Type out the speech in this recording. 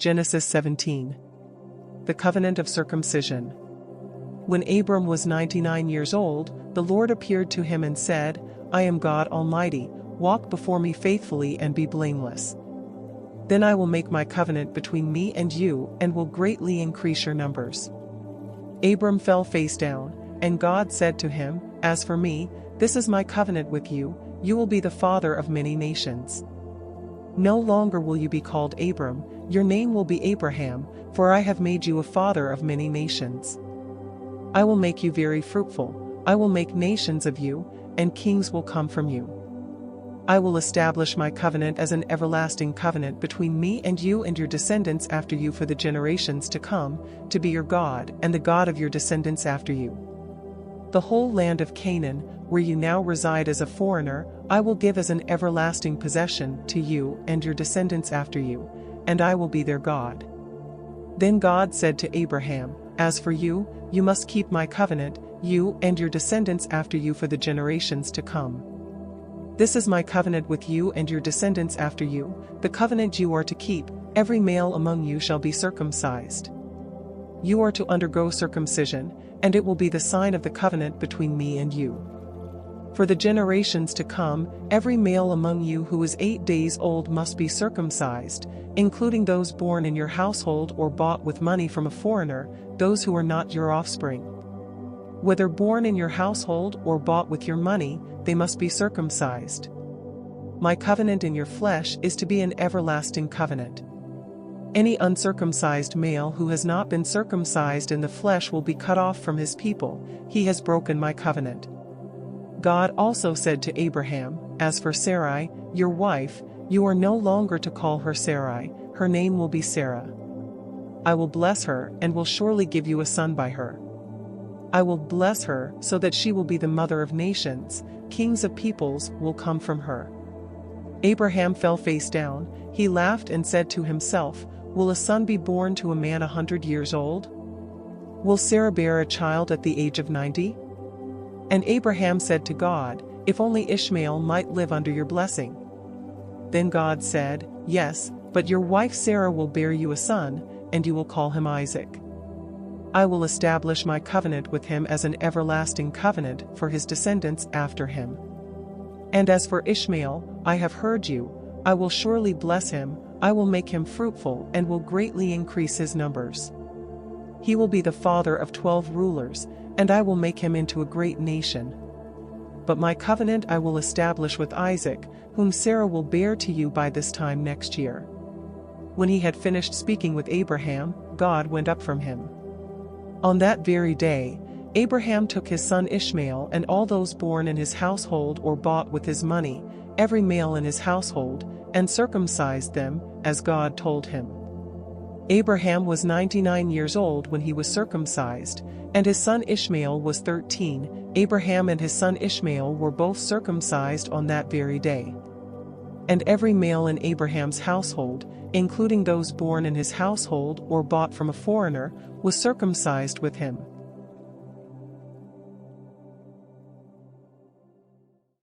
Genesis 17. The covenant of circumcision. When Abram was 99 years old, the Lord appeared to him and said, I am God Almighty, walk before me faithfully and be blameless. Then I will make my covenant between me and you and will greatly increase your numbers. Abram fell face down, and God said to him, As for me, this is my covenant with you, you will be the father of many nations. No longer will you be called Abram, your name will be Abraham, for I have made you a father of many nations. I will make you very fruitful, I will make nations of you, and kings will come from you. I will establish my covenant as an everlasting covenant between me and you and your descendants after you for the generations to come, to be your God and the God of your descendants after you. The whole land of Canaan, where you now reside as a foreigner, I will give as an everlasting possession to you and your descendants after you, and I will be their God. Then God said to Abraham, As for you, you must keep my covenant, you and your descendants after you for the generations to come. This is my covenant with you and your descendants after you, the covenant you are to keep, every male among you shall be circumcised. You are to undergo circumcision, and it will be the sign of the covenant between me and you. For the generations to come, every male among you who is 8 days old must be circumcised, including those born in your household or bought with money from a foreigner, those who are not your offspring. Whether born in your household or bought with your money, they must be circumcised. My covenant in your flesh is to be an everlasting covenant. Any uncircumcised male who has not been circumcised in the flesh will be cut off from his people, he has broken my covenant. God also said to Abraham, As for Sarai, your wife, you are no longer to call her Sarai, her name will be Sarah. I will bless her and will surely give you a son by her. I will bless her so that she will be the mother of nations, kings of peoples will come from her. Abraham fell face down, he laughed and said to himself, Will a son be born to a man 100 years old? Will Sarah bear a child at the age of 90? And Abraham said to God, If only Ishmael might live under your blessing. Then God said, Yes, but your wife Sarah will bear you a son, and you will call him Isaac. I will establish my covenant with him as an everlasting covenant for his descendants after him. And as for Ishmael, I have heard you, I will surely bless him, I will make him fruitful and will greatly increase his numbers. He will be the father of 12 rulers, and I will make him into a great nation. But my covenant I will establish with Isaac, whom Sarah will bear to you by this time next year. When he had finished speaking with Abraham, God went up from him. On that very day, Abraham took his son Ishmael and all those born in his household or bought with his money, every male in his household, and circumcised them, as God told him. Abraham was 99 years old when he was circumcised, and his son Ishmael was 13. Abraham and his son Ishmael were both circumcised on that very day. And every male in Abraham's household, including those born in his household or bought from a foreigner, was circumcised with him.